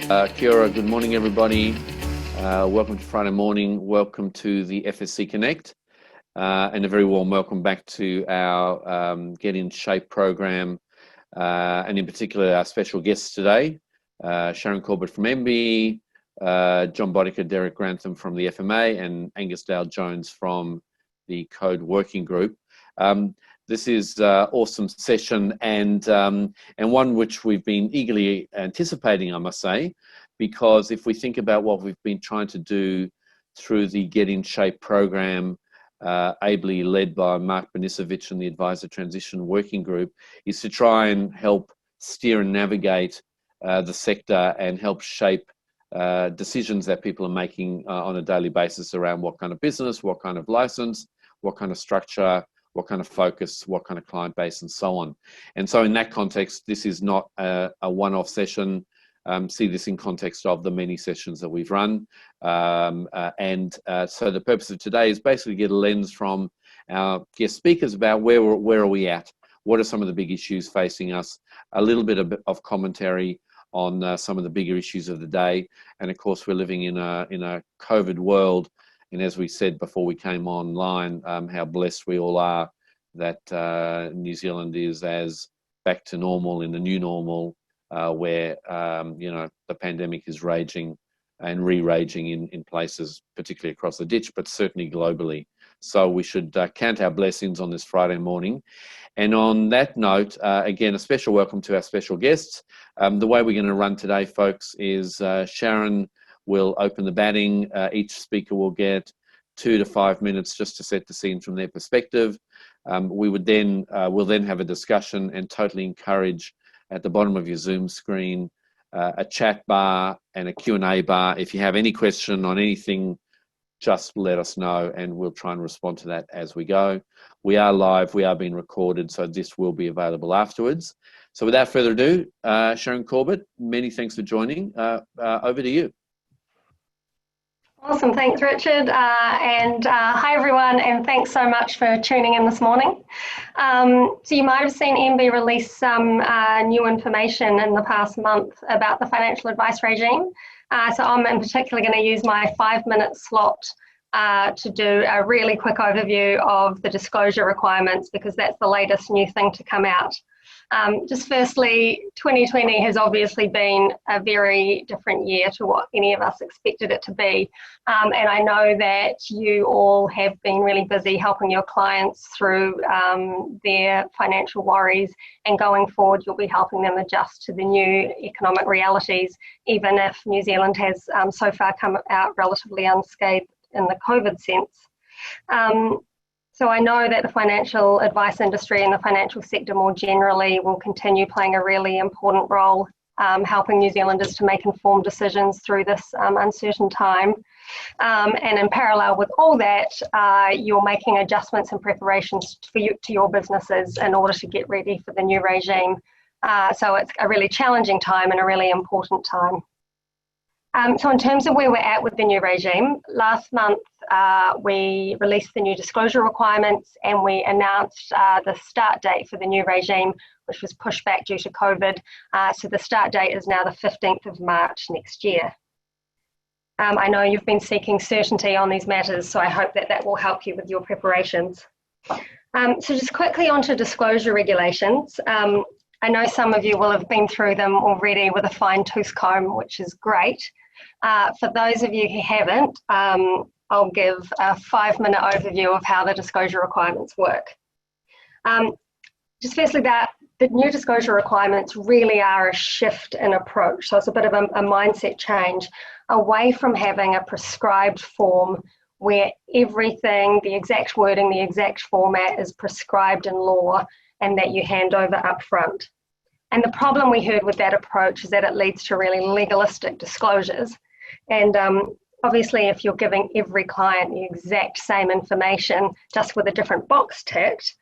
Kia ora, good morning everybody. Welcome to Friday morning. Welcome to the FSC Connect and a very warm welcome back to our Get in Shape program and in particular our special guests today, Sharon Corbett from MBIE, John Boddicker, Derek Grantham from the FMA and Angus Dale-Jones from the Code Working Group. This is an awesome session and one which we've been eagerly anticipating, I must say, because if we think about what we've been trying to do through the Get in Shape program, ably led by Mark Benisovic and the Advisor Transition Working Group, is to try and help steer and navigate the sector and help shape decisions that people are making on a daily basis around what kind of business, what kind of license, what kind of structure, what kind of focus, what kind of client base, and so on. And so in that context, this is not a one-off session. See this in context of the many sessions that we've run. So the purpose of today is basically get a lens from our guest speakers about where are we at? What are some of the big issues facing us? A little bit of commentary on some of the bigger issues of the day. And of course, we're living in a COVID world. And as we said before we came online, how blessed we all are that New Zealand is as back to normal in the new normal, where the pandemic is raging and re-raging in places, particularly across the ditch, but certainly globally. So we should count our blessings on this Friday morning. And on that note, again, a special welcome to our special guests. The way we're going to run today, folks, is Sharon will open the batting. Each speaker will get 2 to 5 minutes just to set the scene from their perspective. We'll then have a discussion and totally encourage at the bottom of your Zoom screen a chat bar and a Q&A bar. If you have any question on anything, just let us know and we'll try and respond to that as we go. We are live, we are being recorded, so this will be available afterwards. So without further ado, Sharon Corbett, many thanks for joining. Over to you. Awesome, thanks Richard, and hi everyone, and thanks so much for tuning in this morning. So you might have seen MB release some new information in the past month about the financial advice regime. So I'm in particular going to use my 5-minute slot to do a really quick overview of the disclosure requirements because that's the latest new thing to come out. Just firstly, 2020 has obviously been a very different year to what any of us expected it to be. And I know that you all have been really busy helping your clients through their financial worries, and going forward, you'll be helping them adjust to the new economic realities, even if New Zealand has so far come out relatively unscathed in the COVID sense. So I know that the financial advice industry and the financial sector more generally will continue playing a really important role helping New Zealanders to make informed decisions through this uncertain time. And in parallel with all that, you're making adjustments and preparations to your businesses in order to get ready for the new regime. So it's a really challenging time and a really important time. So in terms of where we're at with the new regime, last month we released the new disclosure requirements and we announced the start date for the new regime, which was pushed back due to COVID. So the start date is now the 15th of March next year. I know you've been seeking certainty on these matters, so I hope that that will help you with your preparations. So just quickly onto disclosure regulations. I know some of you will have been through them already with a fine-tooth comb, which is great. For those of you who haven't, I'll give a 5-minute overview of how the disclosure requirements work. Just firstly, that the new disclosure requirements really are a shift in approach. So it's a bit of a mindset change away from having a prescribed form where everything, the exact wording, the exact format is prescribed in law and that you hand over up front. And the problem we heard with that approach is that it leads to really legalistic disclosures. And obviously, if you're giving every client the exact same information, just with a different box ticked,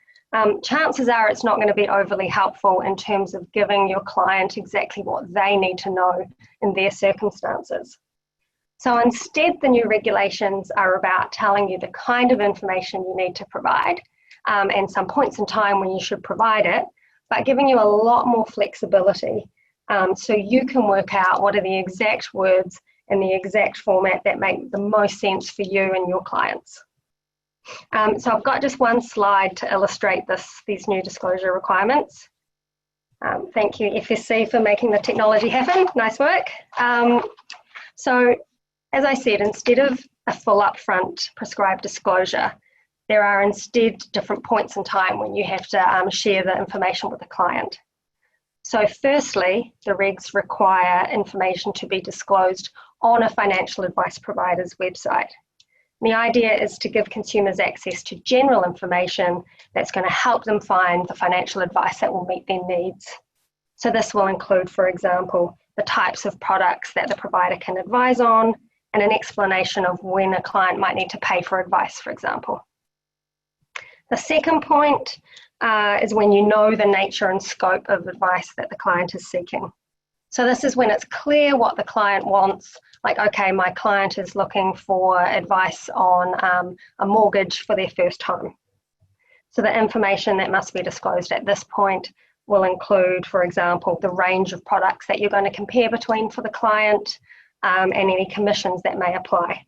chances are it's not going to be overly helpful in terms of giving your client exactly what they need to know in their circumstances. So instead, the new regulations are about telling you the kind of information you need to provide and some points in time when you should provide it, but giving you a lot more flexibility so you can work out what are the exact words in the exact format that make the most sense for you and your clients. So I've got just one slide to illustrate these new disclosure requirements. Thank you, FSC, for making the technology happen. Nice work. So, as I said, instead of a full upfront prescribed disclosure, there are instead different points in time when you have to share the information with the client. So firstly, the regs require information to be disclosed on a financial advice provider's website. The idea is to give consumers access to general information that's going to help them find the financial advice that will meet their needs. So this will include, for example, the types of products that the provider can advise on, and an explanation of when a client might need to pay for advice, for example. The second point is when you know the nature and scope of advice that the client is seeking. So this is when it's clear what the client wants, like, okay, my client is looking for advice on a mortgage for their first home. So the information that must be disclosed at this point will include, for example, the range of products that you're going to compare between for the client, and any commissions that may apply.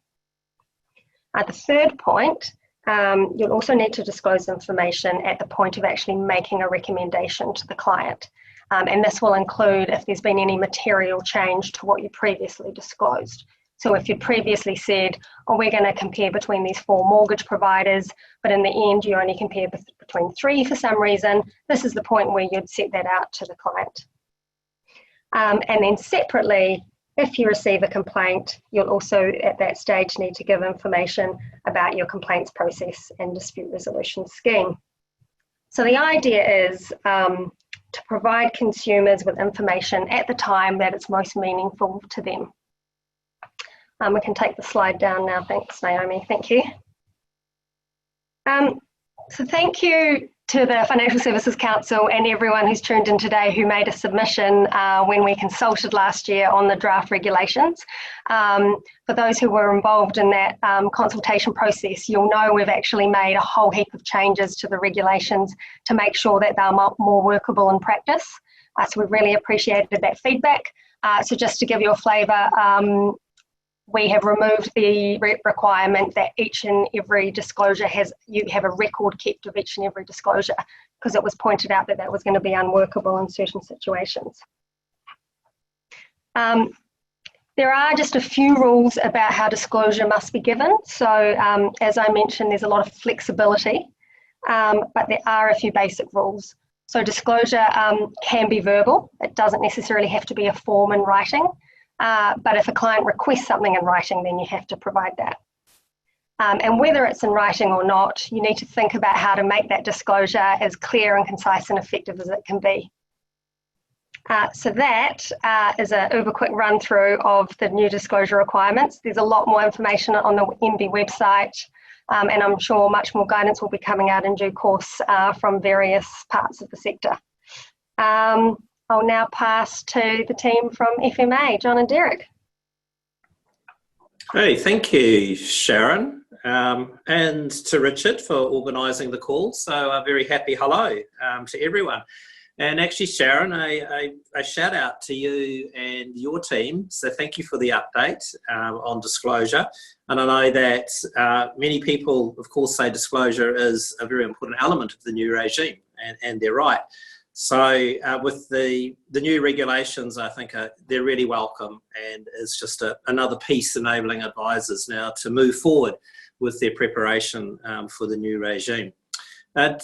At the third point, you'll also need to disclose information at the point of actually making a recommendation to the client. And this will include if there's been any material change to what you previously disclosed. So if you previously said, oh, we're going to compare between these 4 mortgage providers, but in the end you only compare between 3 for some reason, this is the point where you'd set that out to the client. And then separately, if you receive a complaint, you'll also at that stage need to give information about your complaints process and dispute resolution scheme. So the idea is to provide consumers with information at the time that it's most meaningful to them. We can take the slide down now. Thanks, Naomi. Thank you. So thank you to the Financial Services Council and everyone who's tuned in today who made a submission when we consulted last year on the draft regulations. For those who were involved in that consultation process, you'll know we've actually made a whole heap of changes to the regulations to make sure that they're more workable in practice. So we really appreciated that feedback. So just to give you a flavour, we have removed the requirement that each and every disclosure you have a record kept of each and every disclosure, because it was pointed out that that was going to be unworkable in certain situations. There are just a few rules about how disclosure must be given. So as I mentioned, there's a lot of flexibility, but there are a few basic rules. So disclosure can be verbal. It doesn't necessarily have to be a form in writing. But if a client requests something in writing, then you have to provide that. And whether it's in writing or not, you need to think about how to make that disclosure as clear and concise and effective as it can be. So that is a uber quick run through of the new disclosure requirements. There's a lot more information on the MBIE website, and I'm sure much more guidance will be coming out in due course from various parts of the sector. I'll now pass to the team from FMA, John and Derek. Hey, thank you, Sharon, and to Richard for organising the call. So a very happy hello to everyone. And actually, Sharon, a shout out to you and your team. So thank you for the update on disclosure. And I know that many people, of course, say disclosure is a very important element of the new regime, and they're right. So with the new regulations, I think they're really welcome, and it's just another piece enabling advisors now to move forward with their preparation for the new regime.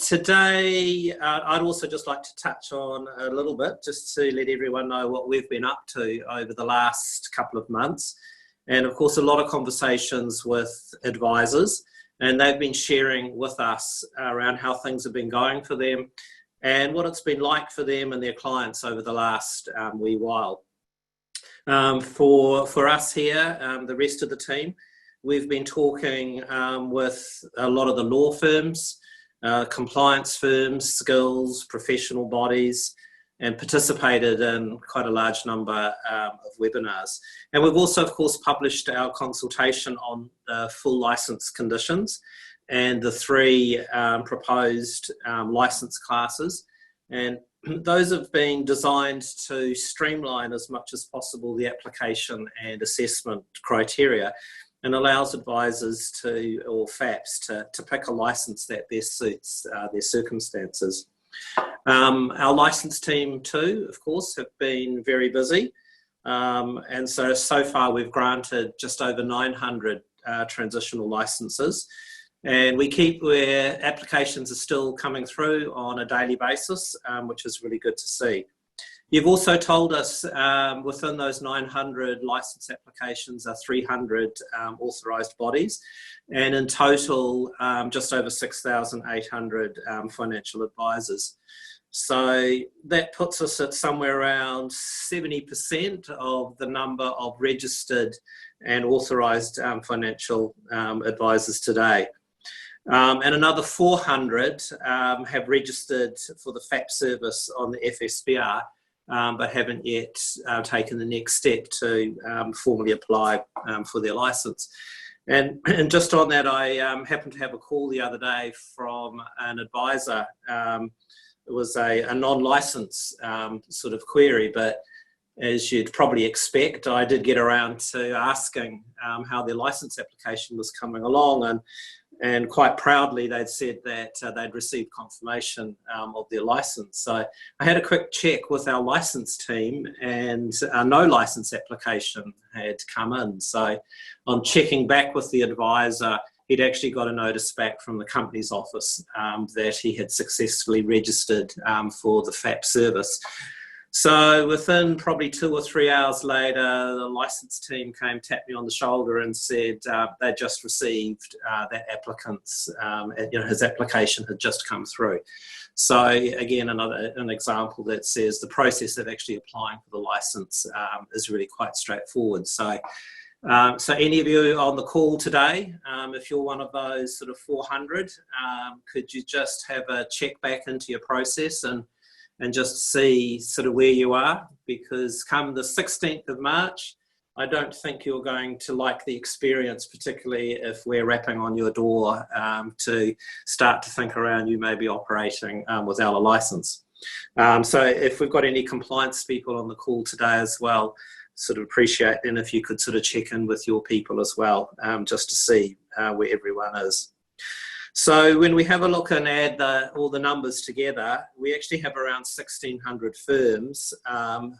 Today, I'd also just like to touch on a little bit, just to let everyone know what we've been up to over the last couple of months. And of course, a lot of conversations with advisors, and they've been sharing with us around how things have been going for them, and what it's been like for them and their clients over the last wee while. For us here, the rest of the team, we've been talking with a lot of the law firms, compliance firms, skills, professional bodies, and participated in quite a large number of webinars. And we've also, of course, published our consultation on the full licence conditions and the 3 proposed licence classes. And those have been designed to streamline as much as possible the application and assessment criteria, and allows advisors or Faps to pick a license that best suits their circumstances. Our license team too, of course, have been very busy. And so far we've granted just over 900 transitional licenses. And we keep where applications are still coming through on a daily basis, which is really good to see. You've also told us within those 900 license applications are 300 authorised bodies, and in total just over 6,800 financial advisors. So that puts us at somewhere around 70% of the number of registered and authorised financial advisors today. And another 400 have registered for the Faps service on the FSBR, but haven't yet taken the next step to formally apply for their licence. And just on that, I happened to have a call the other day from an advisor. It was a non-licence sort of query, but as you'd probably expect, I did get around to asking how their licence application was coming along, and quite proudly they'd said that they'd received confirmation of their licence. So I had a quick check with our licence team, and no licence application had come in. So on checking back with the advisor, he'd actually got a notice back from the company's office that he had successfully registered for the Faps service. So within probably 2 or 3 hours later, the licence team came, tapped me on the shoulder and said they just received that applicant's, his application had just come through. So again, an example that says the process of actually applying for the licence is really quite straightforward. So any of you on the call today, if you're one of those sort of 400, could you just have a check back into your process and just see sort of where you are? Because come the 16th of March, I don't think you're going to like the experience, particularly if we're rapping on your door to start to think around you may be operating without a licence. So if we've got any compliance people on the call today as well, sort of appreciate then if you could sort of check in with your people as well, just to see where everyone is. So when we have a look and add all the numbers together, we actually have around 1,600 firms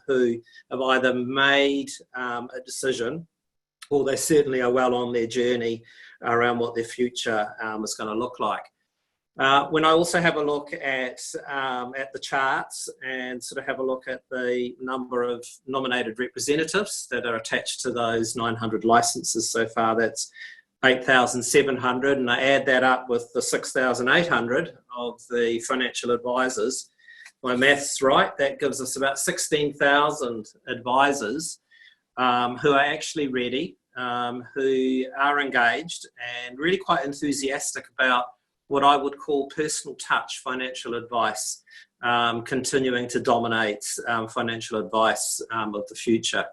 who have either made a decision, or they certainly are well on their journey around what their future is going to look like. When I also have a look at the charts and sort of have a look at the number of nominated representatives that are attached to those 900 licenses so far, that's 8,700, and I add that up with the 6,800 of the financial advisors. My math's right, that gives us about 16,000 advisors who are actually ready, who are engaged and really quite enthusiastic about what I would call personal touch financial advice, continuing to dominate financial advice of the future.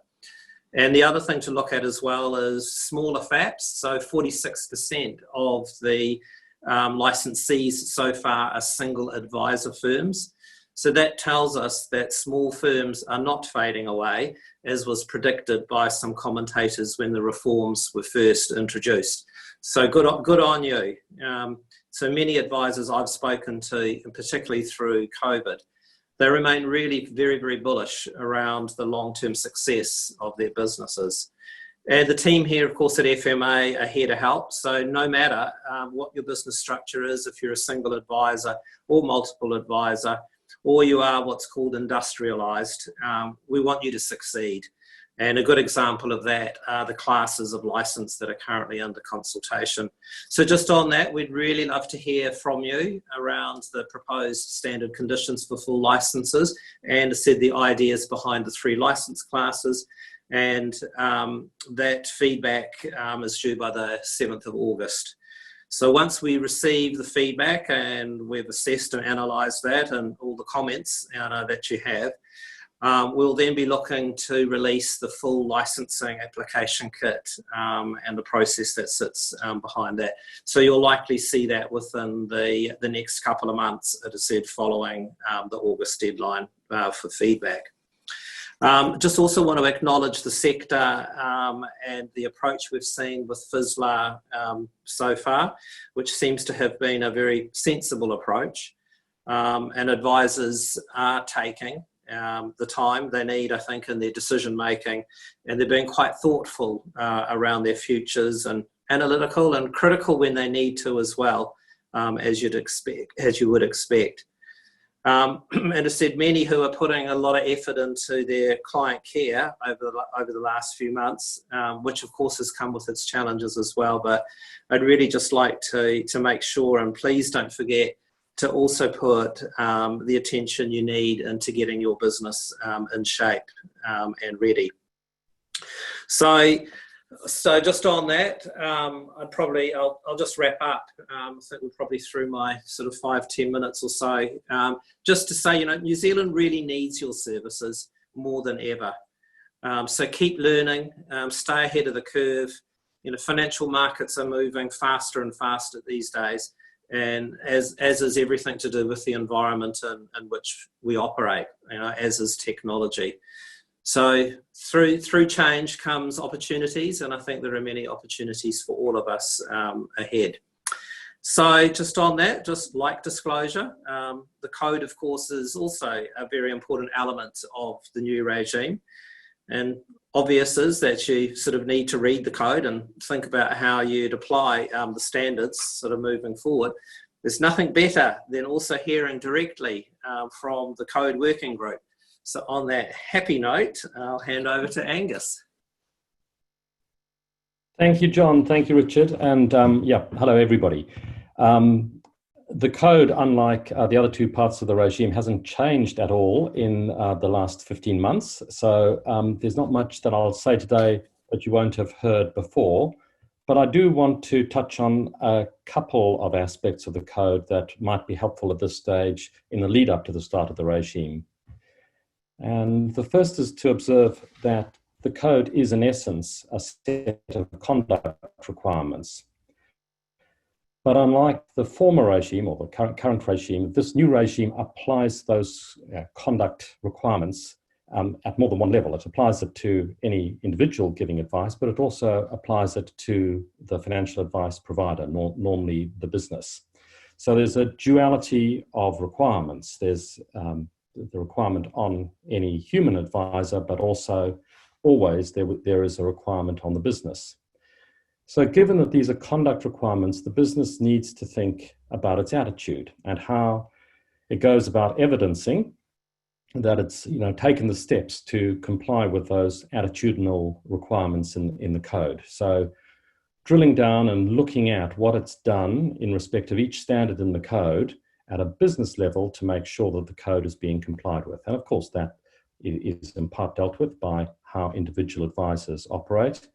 And the other thing to look at as well is smaller Faps. So 46% of the licensees so far are single advisor firms. So that tells us that small firms are not fading away, as was predicted by some commentators when the reforms were first introduced. So good on you. So many advisors I've spoken to, and particularly through COVID, they remain really very, very bullish around the long-term success of their businesses. And the team here, of course, at FMA are here to help. So no matter what your business structure is, if you're a single advisor or multiple advisor, or you are what's called industrialized, we want you to succeed. And a good example of that are the classes of license that are currently under consultation. So just on that, we'd really love to hear from you around the proposed standard conditions for full licenses, and as I said, the ideas behind the 3 license classes. And that feedback is due by the 7th of August. So once we receive the feedback and we've assessed and analysed that and all the comments that you have, We'll then be looking to release the full licensing application kit and the process that sits behind that. So you'll likely see that within the next couple of months, as I said, following the August deadline for feedback. Just also want to acknowledge the sector and the approach we've seen with FSLA so far, which seems to have been a very sensible approach, and advisors are taking the time they need, I think, in their decision making, and they're being quite thoughtful around their futures and analytical and critical when they need to as well, as you would expect. And as I said, many who are putting a lot of effort into their client care over the last few months, which of course has come with its challenges as well. But I'd really just like to make sure, and please don't forget, to also put the attention you need into getting your business in shape and ready. So just on that, I'll just wrap up. I think we're probably through my sort of 5-10 minutes or so. Just to say, New Zealand really needs your services more than ever. So keep learning, stay ahead of the curve. Financial markets are moving faster and faster these days, and as is everything to do with the environment in which we operate, as is technology. So through change comes opportunities, and I think there are many opportunities for all of us ahead. So just on that, just like disclosure, the code, of course, is also a very important element of the new regime. And obvious is that you sort of need to read the code and think about how you'd apply the standards sort of moving forward. There's nothing better than also hearing directly from the code working group. So on that happy note, I'll hand over to Angus. Thank you, John. Thank you, Richard. And hello, everybody. The code, unlike the other two parts of the regime, hasn't changed at all in the last 15 months. So there's not much that I'll say today that you won't have heard before. But I do want to touch on a couple of aspects of the code that might be helpful at this stage in the lead up to the start of the regime. And the first is to observe that the code is, in essence, a set of conduct requirements. But unlike the former regime or the current regime, this new regime applies those conduct requirements at more than one level. It applies it to any individual giving advice, but it also applies it to the financial advice provider, normally the business. So there's a duality of requirements. There's the requirement on any human advisor, but also always there is a requirement on the business. So given that these are conduct requirements, the business needs to think about its attitude and how it goes about evidencing that it's taken the steps to comply with those attitudinal requirements in the code. So drilling down and looking at what it's done in respect of each standard in the code at a business level to make sure that the code is being complied with. And of course that is in part dealt with by how individual advisors operate.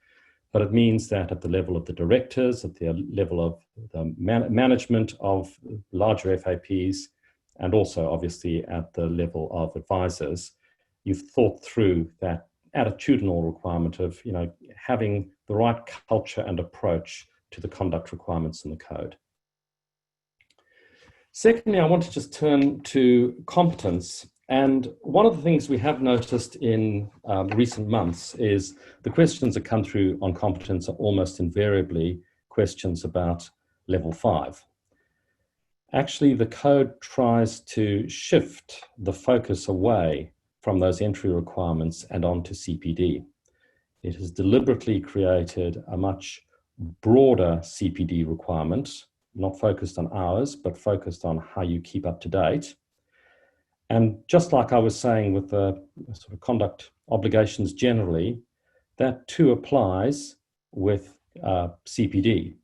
But it means that at the level of the directors, at the level of the management of larger FAPs, and also obviously at the level of advisors, you've thought through that attitudinal requirement of having the right culture and approach to the conduct requirements in the code. Secondly, I want to just turn to competence. And one of the things we have noticed in recent months is the questions that come through on competence are almost invariably questions about level 5. Actually, the code tries to shift the focus away from those entry requirements and onto CPD. It has deliberately created a much broader CPD requirement, not focused on hours, but focused on how you keep up to date. And just like I was saying with the sort of conduct obligations generally, that too applies with CPD.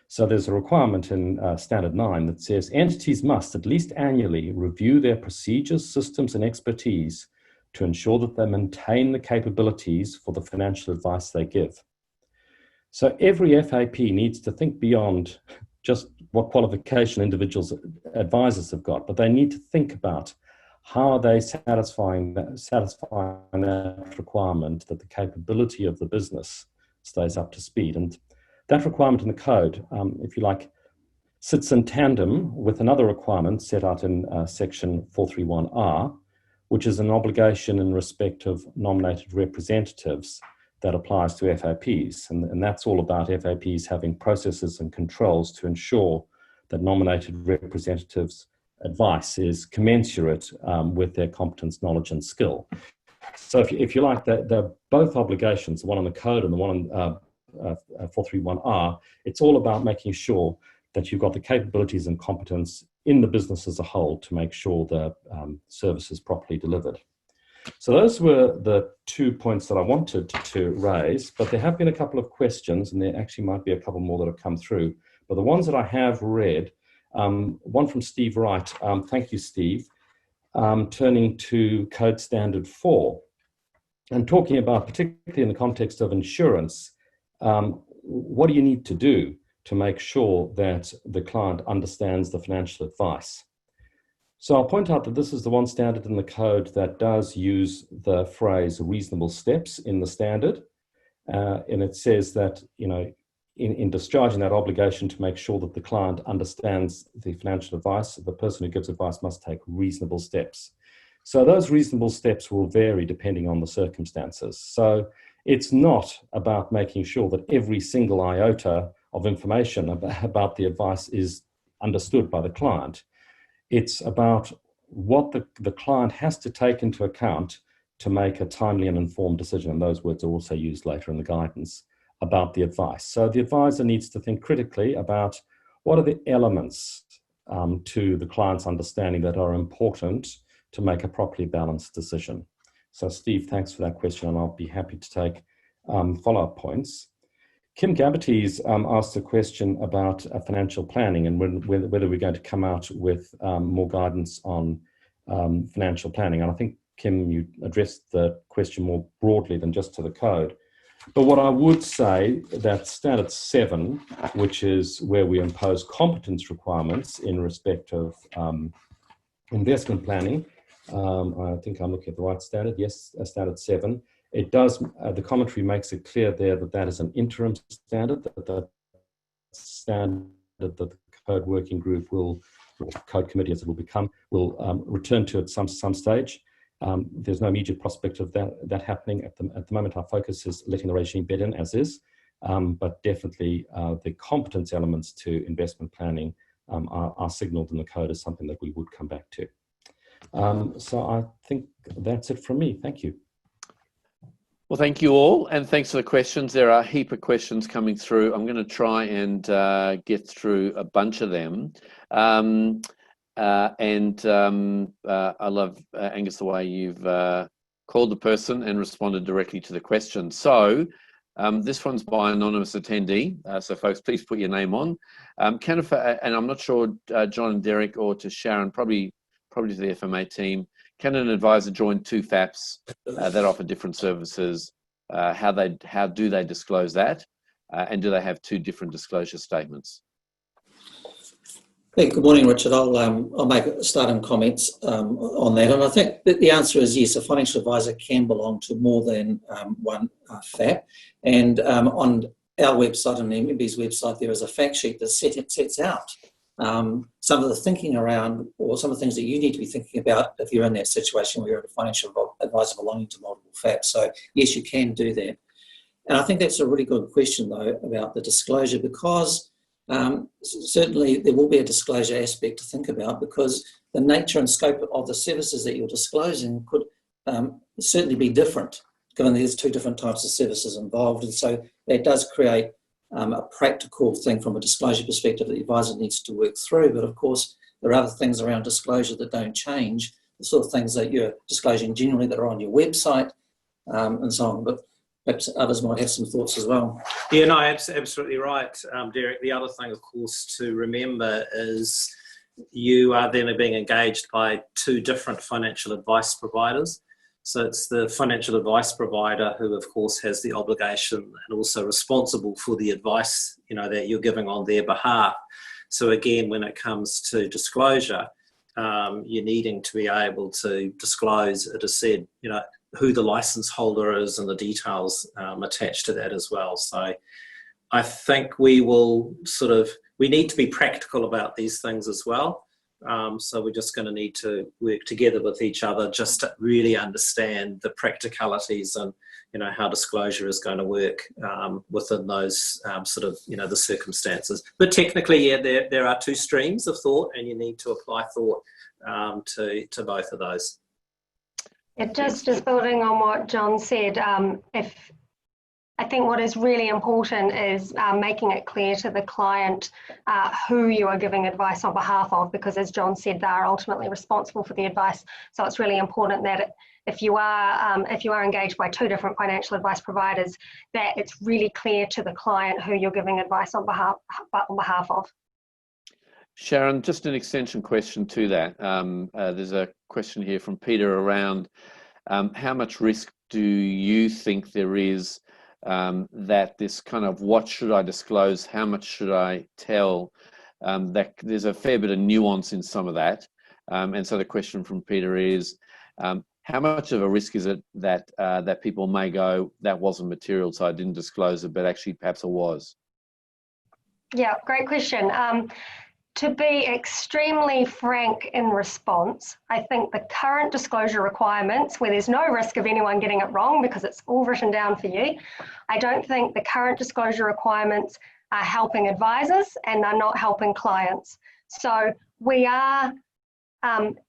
So there's a requirement in Standard 9 that says entities must at least annually review their procedures, systems, and expertise to ensure that they maintain the capabilities for the financial advice they give. So every FAP needs to think beyond just what qualification individuals advisors have got, but they need to think about how are they satisfying that requirement that the capability of the business stays up to speed? And that requirement in the code, if you like, sits in tandem with another requirement set out in section 431R, which is an obligation in respect of nominated representatives that applies to FAPs. And that's all about FAPs having processes and controls to ensure that nominated representatives' advice is commensurate with their competence, knowledge, and skill. So if you like, they're both obligations, the one on the code and the one on 431R. It's all about making sure that you've got the capabilities and competence in the business as a whole to make sure the service is properly delivered. So those were the 2 points that I wanted to raise, but there have been a couple of questions, and there actually might be a couple more that have come through. But the ones that I have read, one from Steve Wright, thank you, Steve, turning to Code Standard 4 and talking about, particularly in the context of insurance, what do you need to do to make sure that the client understands the financial advice? So I'll point out that this is the one standard in the code that does use the phrase reasonable steps in the standard. And it says that, in discharging that obligation to make sure that the client understands the financial advice, the person who gives advice must take reasonable steps. So those reasonable steps will vary depending on the circumstances. So it's not about making sure that every single iota of information about the advice is understood by the client. It's about what the client has to take into account to make a timely and informed decision. And those words are also used later in the guidance about the advice. So the advisor needs to think critically about what are the elements to the client's understanding that are important to make a properly balanced decision. So Steve, thanks for that question, and I'll be happy to take follow-up points. Kim Gabbaty's asked a question about financial planning and whether we're going to come out with more guidance on financial planning. And I think, Kim, you addressed the question more broadly than just to the code. But what I would say that Standard 7, which is where we impose competence requirements in respect of investment planning, I think I'm looking at the right standard, yes, Standard 7. It does, the commentary makes it clear there that that is an interim standard, that standard that the code working group will, or code committee as it will become, will return to at some stage. There's no immediate prospect of that happening at the moment. Our focus is letting the regime bed in as is, but definitely the competence elements to investment planning are signalled in the code as something that we would come back to. So I think that's it from me. Thank you. Well, thank you all, and thanks for the questions. There are a heap of questions coming through. I'm going to try and get through a bunch of them. I love, Angus, the way you've called the person and responded directly to the question. So this one's by an anonymous attendee. So folks, please put your name on. And I'm not sure, John and Derek, or to Sharon, probably to the FMA team, can an advisor join two FAPs that offer different services? How do they disclose that? And do they have two different disclosure statements? Hey, good morning, Richard. I'll make starting comments on that. And I think that the answer is yes, a financial advisor can belong to more than one FAP. And on our website and MBIE's website, there is a fact sheet that sets out some of the thinking around, or some of the things that you need to be thinking about if you're in that situation where you're a financial advisor belonging to multiple FAPs. So yes, you can do that. And I think that's a really good question, though, about the disclosure, because certainly there will be a disclosure aspect to think about, because the nature and scope of the services that you're disclosing could certainly be different, given there's two different types of services involved. And so that does create a practical thing from a disclosure perspective that the advisor needs to work through. But of course, there are other things around disclosure that don't change, the sort of things that you're disclosing generally that are on your website and so on. But perhaps others might have some thoughts as well. Yeah, no, absolutely right, Derek. The other thing, of course, to remember is you are then being engaged by two different financial advice providers. So it's the financial advice provider who, of course, has the obligation and also responsible for the advice, that you're giving on their behalf. So again, when it comes to disclosure, you're needing to be able to disclose, it is said, who the license holder is and the details attached to that as well. So I think we need to be practical about these things as well. So we're just going to need to work together with each other just to really understand the practicalities and, how disclosure is going to work within those the circumstances. But technically, yeah, there are two streams of thought, and you need to apply thought to both of those. Just building on what John said, I think what is really important is making it clear to the client who you are giving advice on behalf of, because as John said, they are ultimately responsible for the advice. So it's really important that if you are engaged by two different financial advice providers, that it's really clear to the client who you're giving advice on behalf of. Sharon, just an extension question to that. There's a question here from Peter around how much risk do you think there is that this kind of what should I disclose, how much should I tell, that there's a fair bit of nuance in some of that. And so the question from Peter is, how much of a risk is it that that people may go, that wasn't material, so I didn't disclose it, but actually perhaps it was? Yeah, great question. To be extremely frank in response, I think the current disclosure requirements, where there's no risk of anyone getting it wrong because it's all written down for you, I don't think the current disclosure requirements are helping advisors and are not helping clients. So we are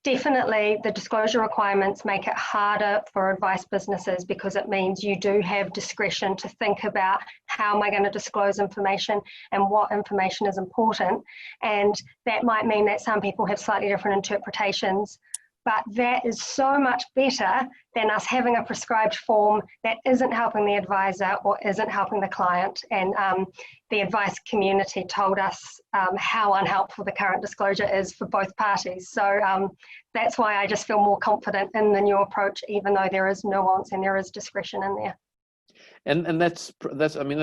definitely, the disclosure requirements make it harder for advice businesses, because it means you do have discretion to think about how am I going to disclose information and what information is important. And that might mean that some people have slightly different interpretations, but that is so much better than us having a prescribed form that isn't helping the advisor or isn't helping the client. And the advice community told us how unhelpful the current disclosure is for both parties. So that's why I just feel more confident in the new approach, even though there is nuance and there is discretion in there. And that's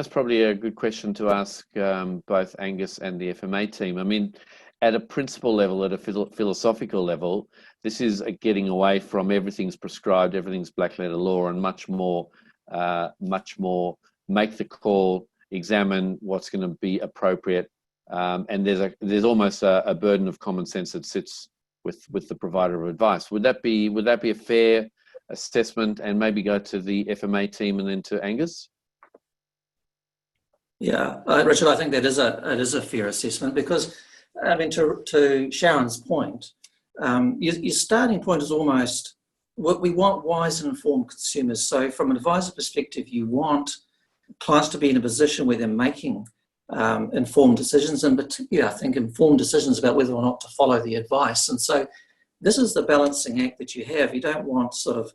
probably a good question to ask both Angus and the FMA team. I mean, at a principle level, at a philosophical level, this is a getting away from everything's prescribed, everything's black letter law, and much more make the call, examine what's going to be appropriate. And there's almost a burden of common sense that sits with the provider of advice. Would that be a fair assessment? And maybe go to the FMA team and then to Angus. Yeah, Richard, I think it is a fair assessment, because I mean, to Sharon's point, your starting point is almost what we want: wise and informed consumers. So from an advisor perspective, you want clients to be in a position where they're making informed decisions, and particularly, I think, informed decisions about whether or not to follow the advice. And so this is the balancing act that you have. You don't want sort of,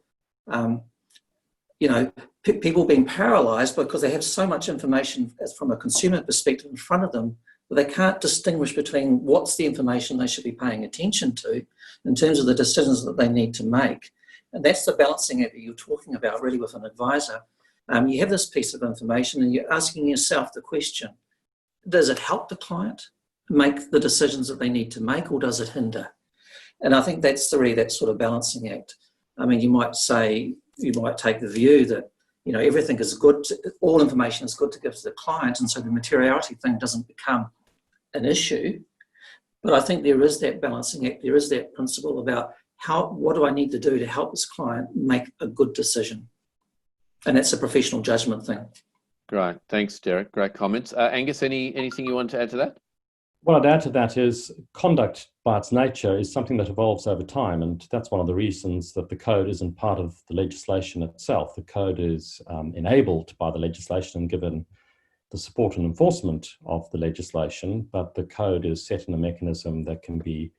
people being paralysed because they have so much information from a consumer perspective in front of them, but they can't distinguish between what's the information they should be paying attention to in terms of the decisions that they need to make. And that's the balancing act that you're talking about really with an advisor. You have this piece of information and you're asking yourself the question, does it help the client make the decisions that they need to make, or does it hinder? And I think that's really that sort of balancing act. I mean, you might take the view that, everything is good, all information is good to give to the client, and so the materiality thing doesn't become an issue. But I think there is that balancing act, there is that principle about what do I need to do to help this client make a good decision? And that's a professional judgment thing. Great, thanks, Derek. Great comments. Angus, anything you want to add to that? What I'd add to that is conduct by its nature is something that evolves over time, and that's one of the reasons that the code isn't part of the legislation itself. The code is enabled by the legislation and given the support and enforcement of the legislation, but the code is set in a mechanism that can be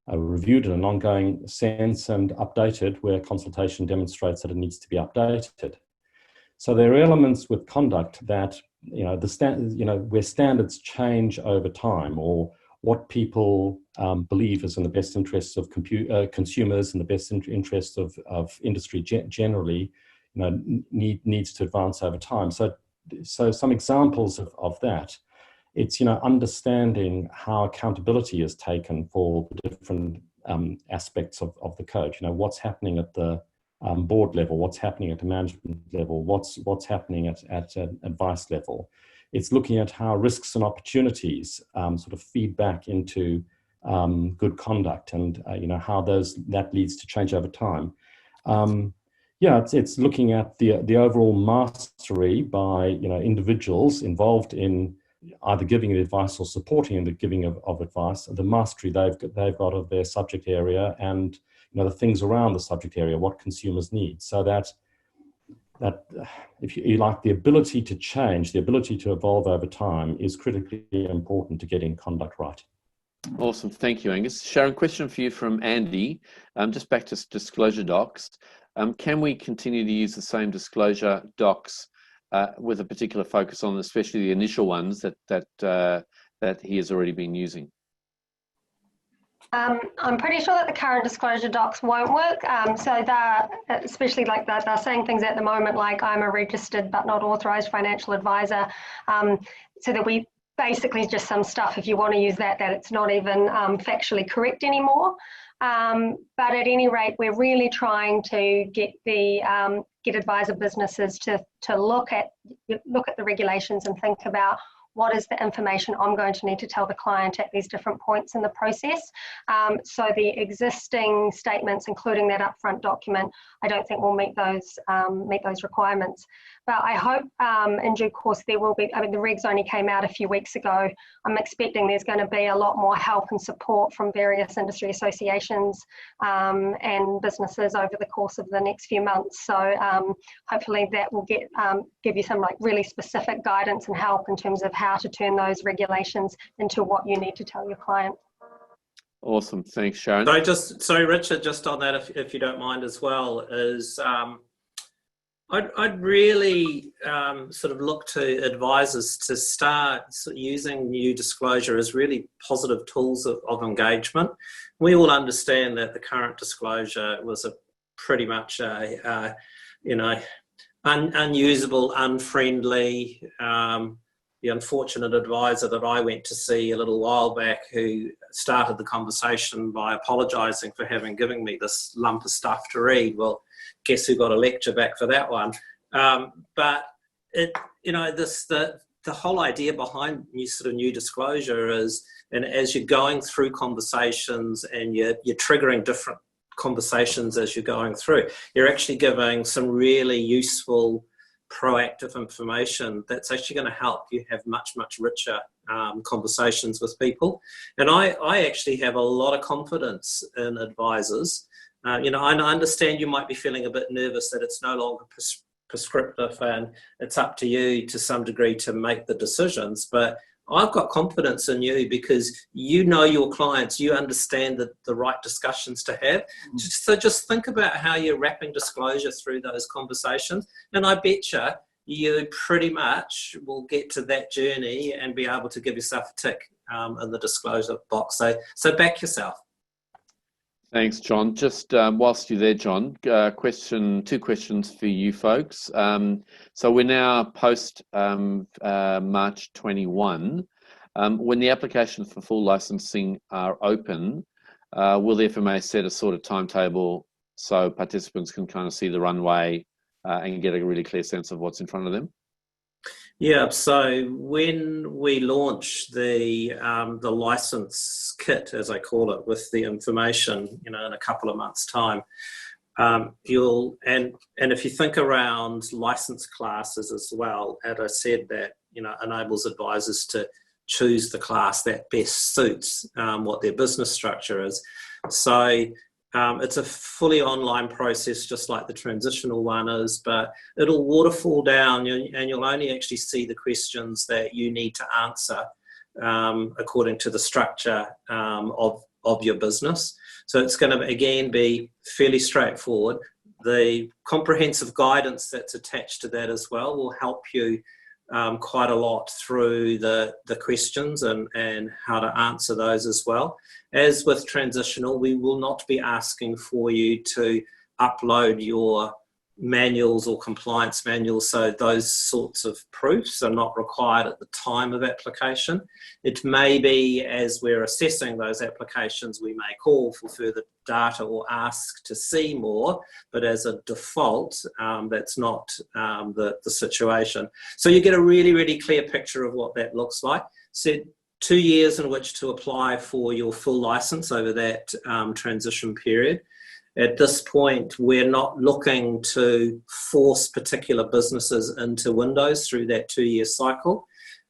reviewed in an ongoing sense and updated where consultation demonstrates that it needs to be updated. So there are elements with conduct that where standards change over time, or what people believe is in the best interests of consumers and the best interests of industry generally, needs to advance over time. So some examples of that, it's understanding how accountability is taken for the different aspects of the code. You know, what's happening at the board level, what's happening at the management level, what's happening at an advice level. It's looking at how risks and opportunities sort of feed back into good conduct, and you know, how that leads to change over time. Yeah, it's looking at the overall mastery by, you know, individuals involved in either giving advice or supporting in the giving of advice, the mastery they've got of their subject area, and, you know, the things around the subject area, what consumers need, so that if you like, the ability to change, the ability to evolve over time is critically important to getting conduct right. Awesome, thank you, Angus. Sharon, question for you from Andy. Just back to disclosure docs. Can we continue to use the same disclosure docs with a particular focus on, especially the initial ones that he has already been using? I'm pretty sure that the current disclosure docs won't work. So they're, especially like that, they're saying things at the moment like, I'm a registered but not authorised financial advisor. So that we basically just some stuff, if you want to use that it's not even factually correct anymore. But at any rate, we're really trying to get the get advisor businesses to look at the regulations and think about what is the information I'm going to need to tell the client at these different points in the process. So the existing statements, including that upfront document, I don't think will meet those requirements. But I hope in due course there will be, I mean, the regs only came out a few weeks ago. I'm expecting there's going to be a lot more help and support from various industry associations and businesses over the course of the next few months. So hopefully that will give you some like really specific guidance and help in terms of how to turn those regulations into what you need to tell your client. Awesome, thanks, Sharon. Sorry, Richard, just on that, if you don't mind as well, is I'd really sort of look to advisors to start using new disclosure as really positive tools of engagement. We all understand that the current disclosure was pretty much you know, unusable, unfriendly. The unfortunate advisor that I went to see a little while back, who started the conversation by apologising for having given me this lump of stuff to read. Well, guess who got a lecture back for that one? But you know, the whole idea behind new disclosure is, and as you're going through conversations and you're triggering different conversations as you're going through, you're actually giving some really useful proactive information that's actually going to help you have much richer conversations with people. And I actually have a lot of confidence in advisors. You know, I understand you might be feeling a bit nervous that it's no longer prescriptive and it's up to you to some degree to make the decisions, but I've got confidence in you because you know your clients, you understand the right discussions to have. So just think about how you're wrapping disclosure through those conversations, and I betcha you pretty much will get to that journey and be able to give yourself a tick in the disclosure box. So back yourself. Thanks, John. Just whilst you're there, John, two questions for you folks. So we're now post March 21. When the applications for full licensing are open, will the FMA set a sort of timetable so participants can kind of see the runway and get a really clear sense of what's in front of them? Yeah, so when we launch the license kit, as I call it, with the information, you know, in a couple of months' time, and if you think around license classes as well, as I said, that, you know, enables advisors to choose the class that best suits what their business structure is. So it's a fully online process, just like the transitional one is, but it'll waterfall down and you'll only actually see the questions that you need to answer according to the structure of your business. So it's going to, again, be fairly straightforward. The comprehensive guidance that's attached to that as well will help you quite a lot through the questions and how to answer those as well. As with transitional, we will not be asking for you to upload your manuals or compliance manuals, so those sorts of proofs are not required at the time of application. It may be, as we're assessing those applications, we may call for further data or ask to see more, but as a default, that's not the situation. So you get a really, really clear picture of what that looks like. So 2 years in which to apply for your full license over that transition period. At this point, we're not looking to force particular businesses into Windows through that 2-year cycle.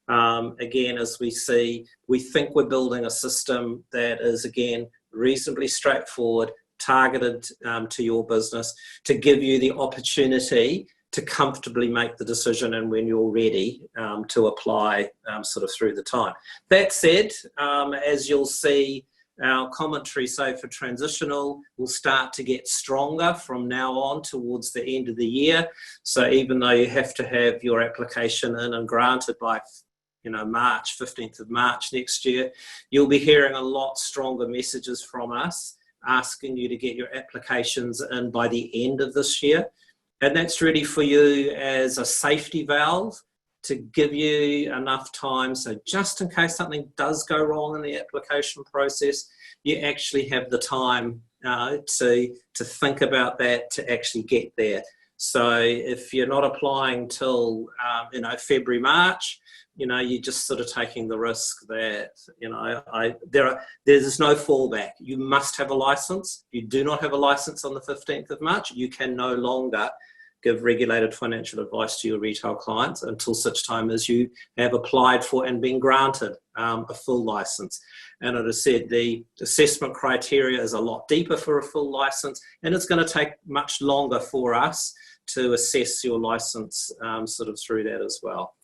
Again, as we see, we think we're building a system that is, again, reasonably straightforward, targeted to your business, to give you the opportunity to comfortably make the decision and when you're ready to apply sort of through the time. That said, as you'll see, our commentary, say for transitional, will start to get stronger from now on towards the end of the year. So even though you have to have your application in and granted by March, 15th of March next year, you'll be hearing a lot stronger messages from us asking you to get your applications in by the end of this year. And that's really for you as a safety valve to give you enough time, so just in case something does go wrong in the application process, you actually have the time to think about that, to actually get there. So if you're not applying till February, March, you're just sort of taking the risk that there's no fallback. You must have a license. If you do not have a license on the 15th of March, you can no longer give regulated financial advice to your retail clients until such time as you have applied for and been granted a full license. And as I said, the assessment criteria is a lot deeper for a full license, and it's going to take much longer for us to assess your license sort of through that as well.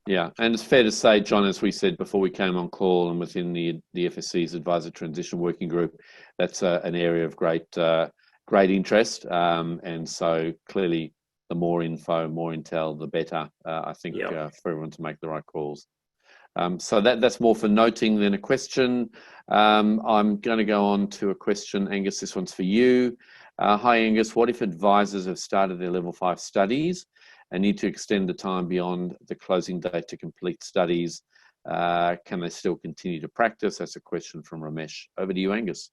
Yeah, and it's fair to say, John, as we said before we came on call and within the FSC's Advisor Transition Working Group, that's an area of great interest. And so clearly, the more info, more intel, the better, I think, for everyone to make the right calls. So that's more for noting than a question. I'm going to go on to a question. Angus, this one's for you. Hi, Angus. What if advisors have started their level 5 studies and need to extend the time beyond the closing date to complete studies? Can they still continue to practice? That's a question from Ramesh. Over to you, Angus.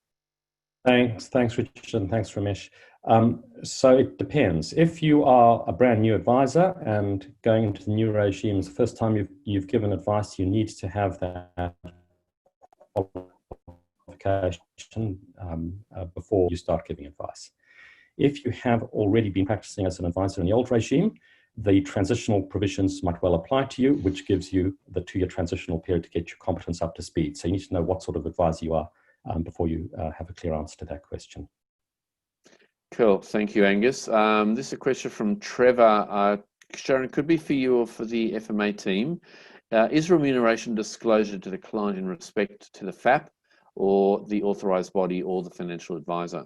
Thanks, Richard, and thanks, Ramesh. So it depends. If you are a brand new advisor and going into the new regimes, the first time you've given advice, you need to have that qualification before you start giving advice. If you have already been practicing as an advisor in the old regime, the transitional provisions might well apply to you, which gives you the 2-year transitional period to get your competence up to speed. So you need to know what sort of advisor you are before you have a clear answer to that question. Cool. Thank you, Angus. This is a question from Trevor. Sharon, could be for you or for the FMA team. Is remuneration disclosure to the client in respect to the FAP or the authorised body or the financial advisor?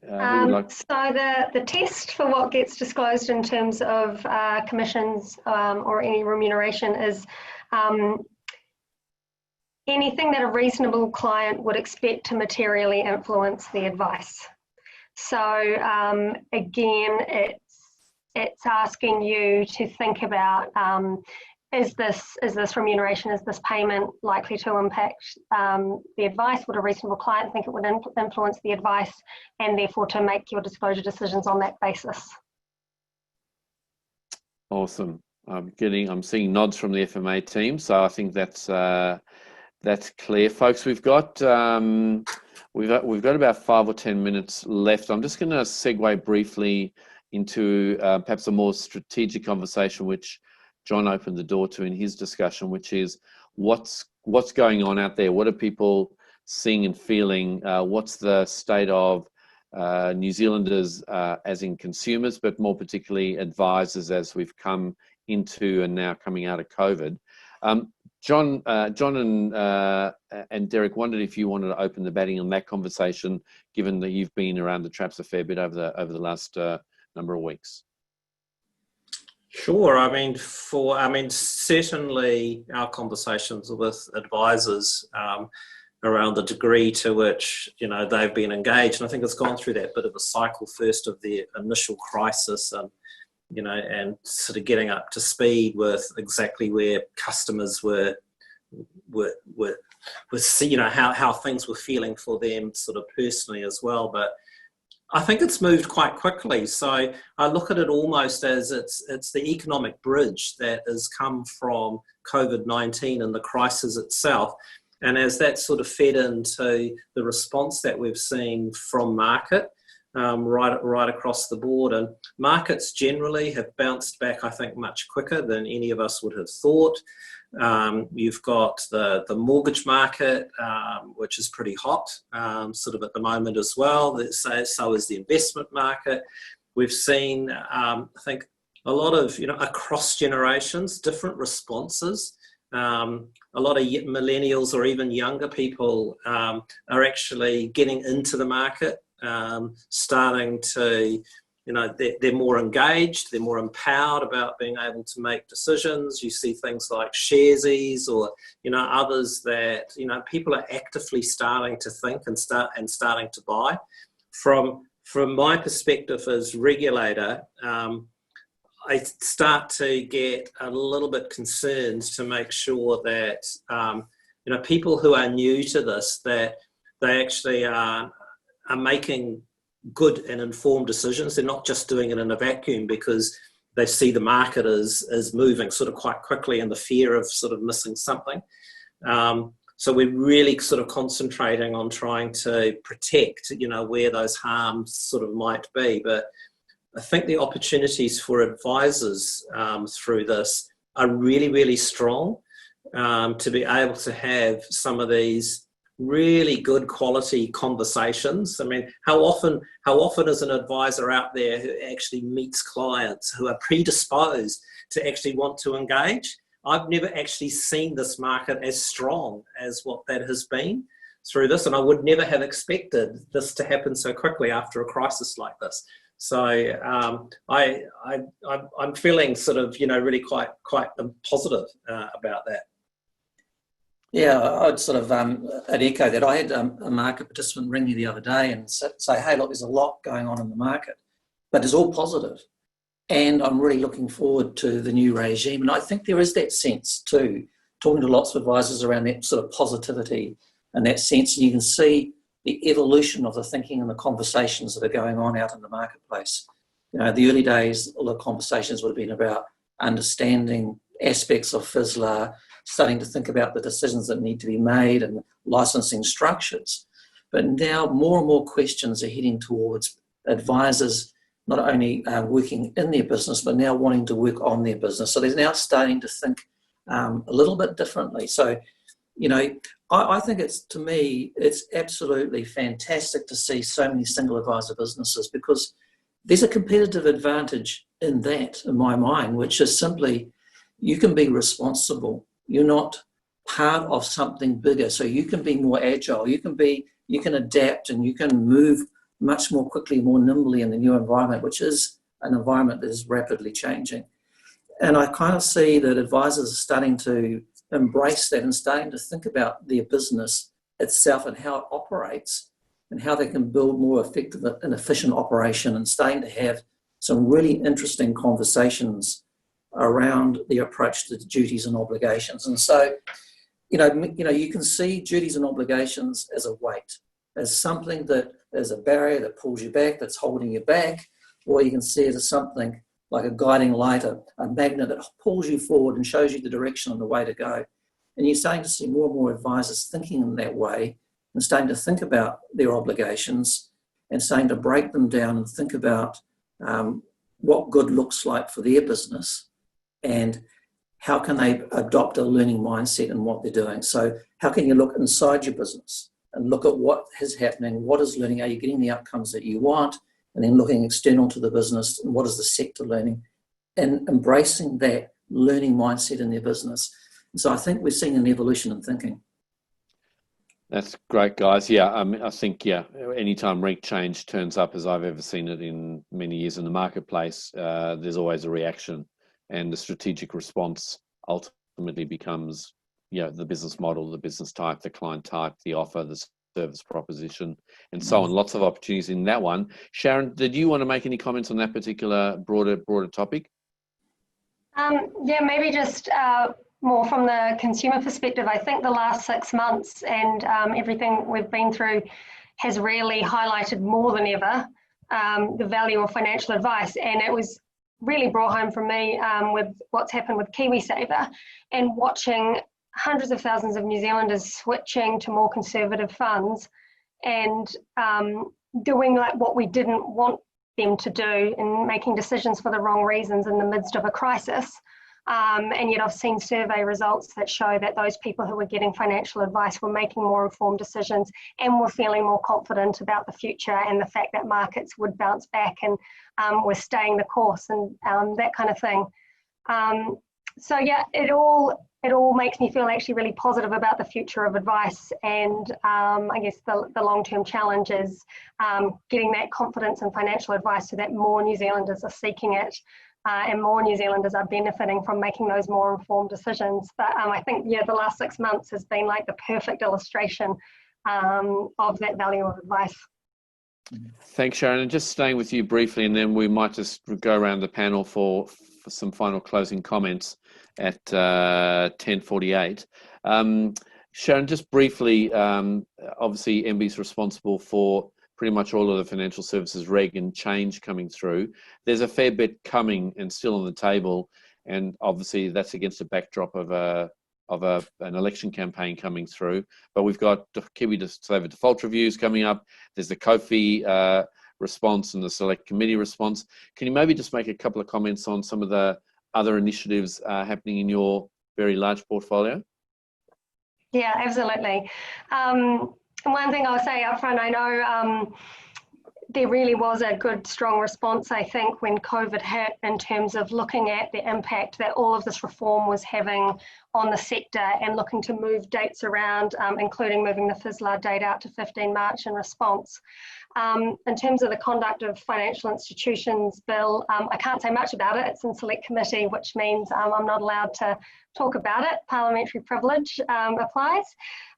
So the test for what gets disclosed in terms of commissions or any remuneration is anything that a reasonable client would expect to materially influence the advice. So again, it's asking you to think about is this remuneration, is this payment likely to impact the advice? Would a reasonable client think it would influence the advice, and therefore to make your disclosure decisions on that basis? Awesome. I'm seeing nods from the FMA team, so I think that's clear, folks. We've got about 5 or 10 minutes left. I'm just going to segue briefly into perhaps a more strategic conversation, which John opened the door to in his discussion, which is what's going on out there? What are people seeing and feeling? What's the state of New Zealanders as in consumers, but more particularly advisors as we've come into and now coming out of COVID? John and Derek wondered if you wanted to open the batting on that conversation, given that you've been around the traps a fair bit over the last number of weeks. Sure. Certainly our conversations with advisors around the degree to which, you know, they've been engaged. And I think it's gone through that bit of a cycle first of the initial crisis and, you know, and sort of getting up to speed with exactly where customers were you know, how things were feeling for them sort of personally as well. But I think it's moved quite quickly. So I look at it almost as it's the economic bridge that has come from COVID-19 and the crisis itself. And as that sort of fed into the response that we've seen from market, right across the board, and markets generally have bounced back, I think, much quicker than any of us would have thought. You've got the mortgage market, which is pretty hot, sort of at the moment as well. So is the investment market. We've seen, I think, a lot of, you know, across generations, different responses. A lot of millennials or even younger people are actually getting into the market, starting to, you know, they're more engaged, they're more empowered about being able to make decisions. You see things like Sharesies or, you know, others that, you know, people are actively starting to think and starting to buy. From my perspective as regulator, I start to get a little bit concerned to make sure that, you know, people who are new to this, that they actually are making good and informed decisions. They're not just doing it in a vacuum because they see the market as moving sort of quite quickly and the fear of sort of missing something. So we're really sort of concentrating on trying to protect, you know, where those harms sort of might be. But I think the opportunities for advisors through this are really, really strong, to be able to have some of these really good quality conversations. I mean, how often is an advisor out there who actually meets clients who are predisposed to actually want to engage? I've never actually seen this market as strong as what that has been through this, and I would never have expected this to happen so quickly after a crisis like this. So I'm feeling sort of, you know, really quite positive about that. Yeah, I'd sort of I'd echo that. I had a market participant ring me the other day and say, hey, look, there's a lot going on in the market, but it's all positive. And I'm really looking forward to the new regime. And I think there is that sense too, talking to lots of advisors around that sort of positivity and that sense. And you can see the evolution of the thinking and the conversations that are going on out in the marketplace. You know, the early days, all the conversations would have been about understanding aspects of FSLA, starting to think about the decisions that need to be made and licensing structures. But now more and more questions are heading towards advisors not only working in their business, but now wanting to work on their business. So they're now starting to think a little bit differently. So, you know, I think to me, it's absolutely fantastic to see so many single advisor businesses, because there's a competitive advantage in that, in my mind, which is simply you can be responsible. You're not part of something bigger, so you can be more agile. You can adapt, and you can move much more quickly, more nimbly in the new environment, which is an environment that is rapidly changing. And I kind of see that advisors are starting to embrace that and starting to think about their business itself and how it operates and how they can build more effective and efficient operation, and starting to have some really interesting conversations around the approach to duties and obligations. And so, you can see duties and obligations as a weight, as something that is a barrier that pulls you back, that's holding you back, or you can see it as something like a guiding light, a magnet that pulls you forward and shows you the direction and the way to go. And you're starting to see more and more advisors thinking in that way and starting to think about their obligations and starting to break them down and think about what good looks like for their business and how can they adopt a learning mindset in what they're doing. So how can you look inside your business and look at what is happening, what is learning, are you getting the outcomes that you want, and then looking external to the business, and what is the sector learning, and embracing that learning mindset in their business. And so I think we're seeing an evolution in thinking. That's great, guys. Yeah, I think, anytime reg change turns up, as I've ever seen it in many years in the marketplace, there's always a reaction, and the strategic response ultimately becomes, the business model, the business type, the client type, the offer, the service proposition, and so on. Lots of opportunities in that one. Sharon, did you want to make any comments on that particular broader topic? Yeah, maybe just more from the consumer perspective. I think the last 6 months and everything we've been through has really highlighted more than ever the value of financial advice, and it was really brought home for me with what's happened with KiwiSaver and watching hundreds of thousands of New Zealanders switching to more conservative funds and doing like what we didn't want them to do and making decisions for the wrong reasons in the midst of a crisis. And yet I've seen survey results that show that those people who were getting financial advice were making more informed decisions and were feeling more confident about the future and the fact that markets would bounce back and were staying the course and that kind of thing. So yeah, it all makes me feel actually really positive about the future of advice, and I guess the long-term challenge is getting that confidence in financial advice so that more New Zealanders are seeking it and more New Zealanders are benefiting from making those more informed decisions. But I think, yeah, the last 6 months has been like the perfect illustration of that value of advice. Thanks, Sharon. And just staying with you briefly, and then we might just go around the panel for some final closing comments at 10:48. Sharon, just briefly, obviously MBIE is responsible for pretty much all of the financial services reg and change coming through. There's a fair bit coming and still on the table, and obviously that's against a backdrop of an election campaign coming through. But we've got KiwiSaver default reviews coming up. There's the COFI response and the select committee response. Can you maybe just make a couple of comments on some of the other initiatives happening in your very large portfolio? Yeah, absolutely. One thing I'll say up front, I know there really was a good, strong response, I think, when COVID hit in terms of looking at the impact that all of this reform was having on the sector and looking to move dates around, including moving the FSLA date out to 15 March in response. In terms of the Conduct of Financial Institutions Bill, I can't say much about it. It's in select committee, which means I'm not allowed to talk about it. Parliamentary privilege applies.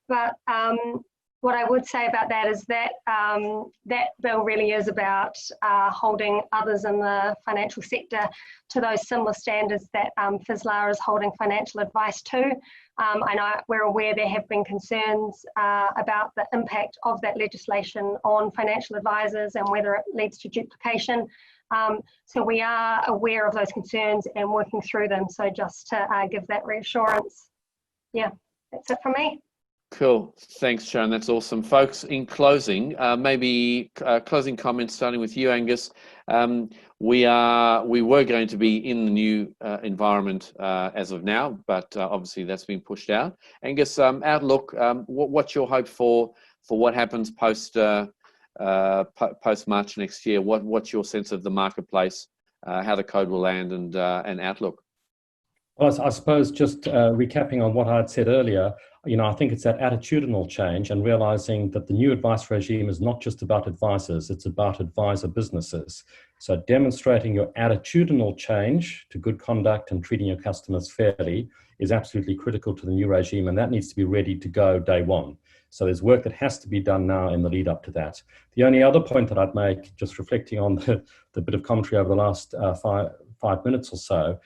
But what I would say about that is that that bill really is about holding others in the financial sector to those similar standards that FSLA is holding financial advice to. I know we're aware there have been concerns about the impact of that legislation on financial advisors and whether it leads to duplication. So we are aware of those concerns and working through them. So just to give that reassurance. Yeah, that's it from me. Cool. Thanks, Sharon. That's awesome. Folks, in closing, maybe closing comments starting with you, Angus. We were going to be in the new environment as of now, but obviously that's been pushed out. Angus, outlook, what's your hope for what happens post March next year? What's your sense of the marketplace, how the code will land, and outlook? Well, I suppose just recapping on what I had said earlier, I think it's that attitudinal change and realizing that the new advice regime is not just about advisors, it's about advisor businesses. So demonstrating your attitudinal change to good conduct and treating your customers fairly is absolutely critical to the new regime, and that needs to be ready to go day one. So there's work that has to be done now in the lead up to that. The only other point that I'd make, just reflecting on the bit of commentary over the last 5 minutes or so,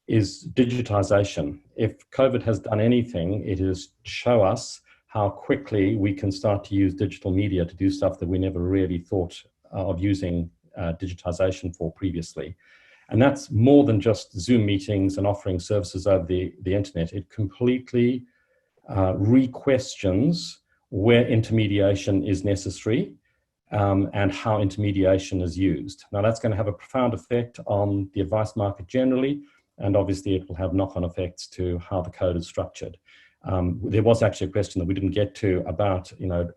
is digitization. If COVID has done anything, it is show us how quickly we can start to use digital media to do stuff that we never really thought of using digitization for previously. And that's more than just Zoom meetings and offering services over the internet. It completely re-questions where intermediation is necessary and how intermediation is used. Now that's going to have a profound effect on the advice market generally, and obviously it will have knock-on effects to how the code is structured. There was actually a question that we didn't get to about,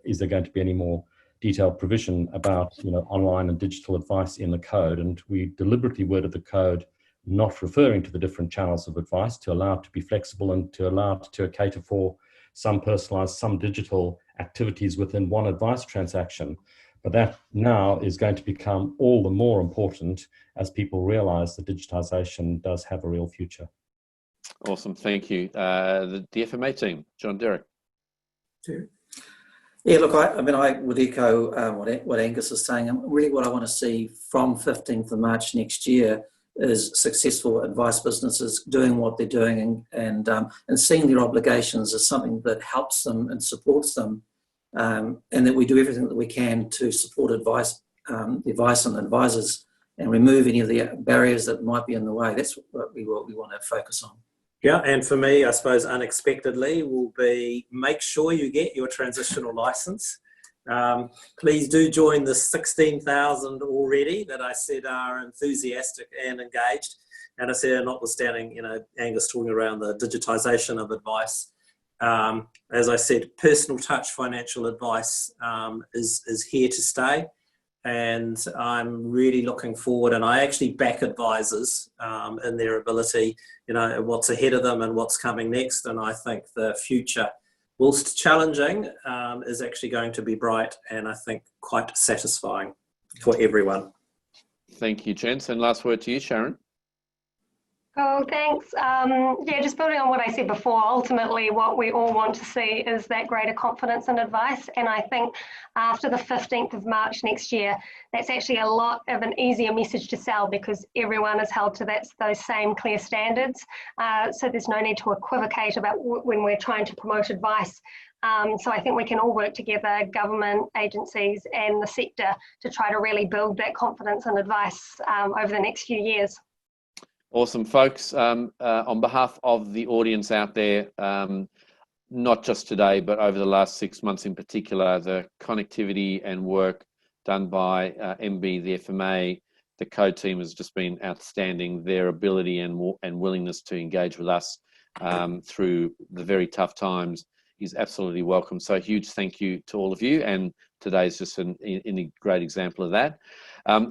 is there going to be any more detailed provision about, online and digital advice in the code? And we deliberately worded the code not referring to the different channels of advice to allow it to be flexible and to allow it to cater for some personalized, some digital activities within one advice transaction. But that now is going to become all the more important as people realize that digitization does have a real future. Awesome, thank you. The FMA team, John Derek. Yeah, look, I would echo what Angus is saying. And really what I want to see from 15th of March next year is successful advice businesses doing what they're doing and seeing their obligations as something that helps them and supports them, and that we do everything that we can to support advice and advisors and remove any of the barriers that might be in the way. That's what we want to focus on. Yeah, and for me, I suppose unexpectedly will be make sure you get your transitional license. Please do join the 16,000 already that I said are enthusiastic and engaged. And I said, notwithstanding, Angus talking around the digitisation of advice. As I said, personal touch financial advice is here to stay. And I'm really looking forward, and I actually back advisors in their ability, what's ahead of them and what's coming next. And I think the future, whilst challenging, is actually going to be bright and I think quite satisfying for everyone. Thank you, gents. And last word to you, Sharon. Oh, thanks. Yeah, just building on what I said before, ultimately what we all want to see is that greater confidence in advice. And I think after the 15th of March next year, that's actually a lot of an easier message to sell because everyone is held to those same clear standards. So there's no need to equivocate about when we're trying to promote advice. So I think we can all work together, government, agencies and the sector, to try to really build that confidence in advice over the next few years. Awesome, folks. On behalf of the audience out there, not just today, but over the last 6 months in particular, the connectivity and work done by MB, the FMA, the code team has just been outstanding. Their ability and willingness to engage with us through the very tough times is absolutely welcome. So a huge thank you to all of you. And today is just a great example of that.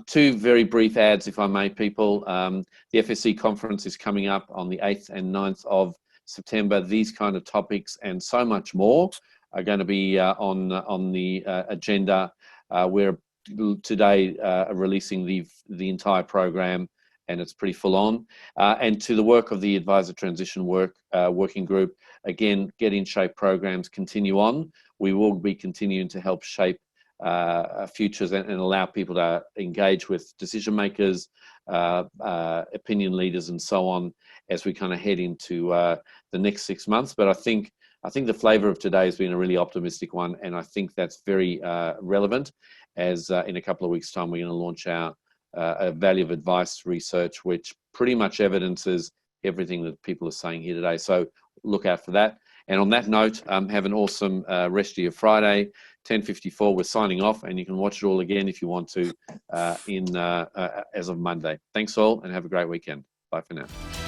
Two very brief ads, if I may, people. The FSC conference is coming up on the 8th and 9th of September. These kind of topics and so much more are going to be on the agenda. We're today releasing the entire program, and it's pretty full on. And to the work of the Advisor Transition Working Group, again, Get in Shape programs continue on. We will be continuing to help shape futures and allow people to engage with decision makers, opinion leaders, and so on as we kind of head into the next 6 months. But I think the flavour of today has been a really optimistic one, and I think that's very relevant. As in a couple of weeks' time, we're going to launch our value of advice research, which pretty much evidences everything that people are saying here today. So look out for that. And on that note, have an awesome rest of your Friday. 10:54, we're signing off, and you can watch it all again if you want to as of Monday. Thanks all, and have a great weekend. Bye for now.